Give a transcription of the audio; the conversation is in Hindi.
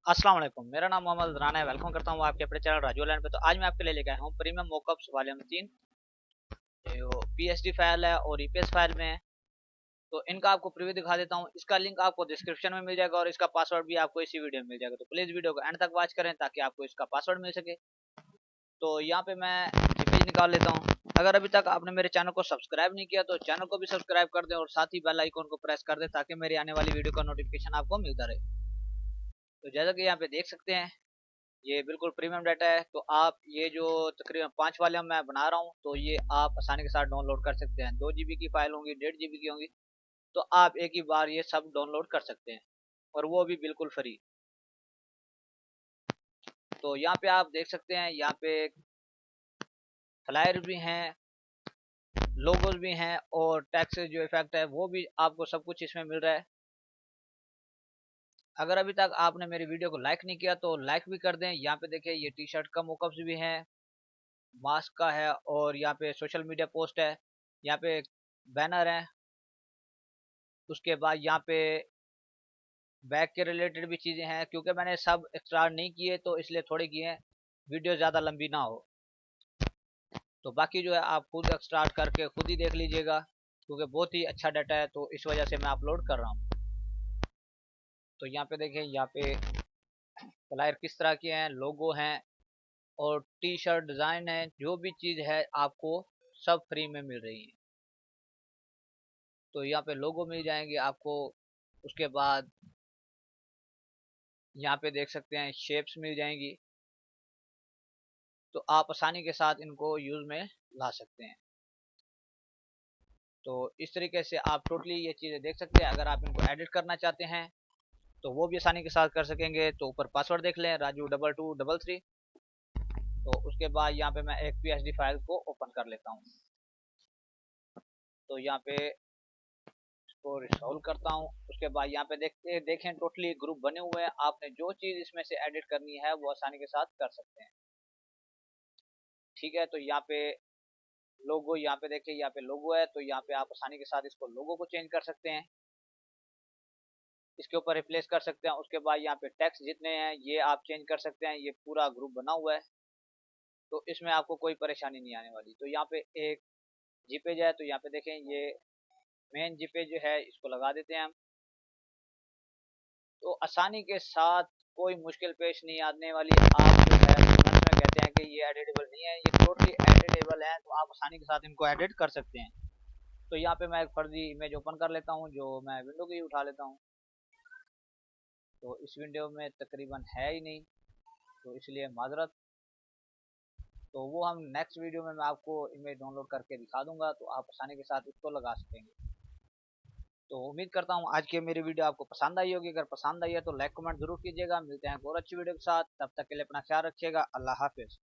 अस्सलाम वालेकुम, मेरा नाम मोहम्मद राना है। वेलकम करता हूँ आपके अपने चैनल राजू लैंड पे। तो आज मैं आपके लिए लेके आया हूँ प्रीमियम मोकअप्स वॉल्यूम 3। जो पीएसडी फाइल है और ईपीएस फाइल में है। तो इनका आपको प्रीव्यू दिखा देता हूँ। इसका लिंक आपको डिस्क्रिप्शन में मिल जाएगा और इसका पासवर्ड भी आपको इसी वीडियो में मिल जाएगा। तो प्लीज वीडियो को एंड तक वॉच करें ताकि आपको इसका पासवर्ड मिल सके। तो यहाँ पे मैं जीपीजी निकाल लेता हूँ। अगर अभी तक आपने मेरे चैनल को सब्सक्राइब नहीं किया तो चैनल को भी सब्सक्राइब कर दें और साथ ही बेल आइकन को प्रेस कर दें ताकि मेरी आने वाली वीडियो का नोटिफिकेशन आपको मिलता रहे। तो जैसा कि यहाँ पे देख सकते हैं, ये बिल्कुल प्रीमियम डाटा है। तो आप ये जो तकरीबन 5 वॉल्यूम मैं बना रहा हूँ तो ये आप आसानी के साथ डाउनलोड कर सकते हैं। 2 GB की फाइल होंगी, 1.5 GB की होंगी, तो आप एक ही बार ये सब डाउनलोड कर सकते हैं और वो भी बिल्कुल फ्री। तो यहाँ पे आप देख सकते हैं, यहाँ पे फ्लायर भी हैं, लोगोज भी हैं और टैक्स जो इफेक्ट है वो भी आपको सब कुछ इसमें मिल रहा है। अगर अभी तक आपने मेरी वीडियो को लाइक नहीं किया तो लाइक भी कर दें। यहाँ पे देखिए, ये टी शर्ट का मोकअप्स भी हैं, मास्क का है और यहाँ पे सोशल मीडिया पोस्ट है, यहाँ पे बैनर है। उसके बाद यहाँ पे बैग के रिलेटेड भी चीज़ें हैं, क्योंकि मैंने सब एक्स्ट्रा नहीं किए तो इसलिए थोड़े किए हैं, वीडियो ज़्यादा लंबी ना हो। तो बाकी जो है आप खुद एक्स्ट्रार्ट करके खुद ही देख लीजिएगा, क्योंकि बहुत ही अच्छा डाटा है तो इस वजह से मैं अपलोड कर रहा हूँ। तो यहाँ पे देखें, यहाँ पे फ्लायर किस तरह के हैं, लोगो हैं और टी शर्ट डिज़ाइन है, जो भी चीज़ है आपको सब फ्री में मिल रही है। तो यहाँ पे लोगो मिल जाएंगे आपको। उसके बाद यहाँ पे देख सकते हैं शेप्स मिल जाएंगी, तो आप आसानी के साथ इनको यूज़ में ला सकते हैं। तो इस तरीके से आप टोटली ये चीज़ें देख सकते हैं। अगर आप इनको एडिट करना चाहते हैं तो वो भी आसानी के साथ कर सकेंगे। तो ऊपर पासवर्ड देख लें, राजू 2233। तो उसके बाद यहाँ पे मैं एक पीएसडी फाइल को ओपन कर लेता हूँ। तो यहाँ पे इसको रिसॉल्व करता हूँ। उसके बाद यहाँ पे देखें टोटली ग्रुप बने हुए हैं। आपने जो चीज़ इसमें से एडिट करनी है वो आसानी के साथ कर सकते हैं। ठीक है, तो यहाँ पे लोगो, यहाँ पे देखिए, यहाँ पे लोगो है, तो यहाँ पे आप आसानी के साथ इसको लोगो को चेंज कर सकते हैं, इसके ऊपर रिप्लेस कर सकते हैं। उसके बाद यहाँ पे टेक्स्ट जितने हैं ये आप चेंज कर सकते हैं। ये पूरा ग्रुप बना हुआ है तो इसमें आपको कोई परेशानी नहीं आने वाली। तो यहाँ पे एक जीपेज है, तो यहाँ पे देखें, ये मेन जीपेज जो है इसको लगा देते हैं हम। तो आसानी के साथ कोई मुश्किल पेश नहीं आने वाली। आप जो है कमेंट्स में कहते हैं कि ये एडिटेबल नहीं है, ये टोटली एडिटेबल है, तो आप आसानी के साथ इनको एडिट कर सकते हैं। तो यहाँ पे मैं एक फर्जी इमेज ओपन कर लेता हूँ जो मैं विंडो की उठा लेता हूँ। तो इस विंडो में तकरीबन है ही नहीं, तो इसलिए माजरत। तो वो हम नेक्स्ट वीडियो में मैं आपको इमेज डाउनलोड करके दिखा दूंगा, तो आप आसानी के साथ इसको लगा सकेंगे। तो उम्मीद करता हूँ आज की मेरी वीडियो आपको पसंद आई होगी। अगर पसंद आई है तो लाइक कमेंट जरूर कीजिएगा। मिलते हैं एक और अच्छी वीडियो के साथ, तब तक के लिए अपना ख्याल रखिएगा। अल्लाह हाफिज़।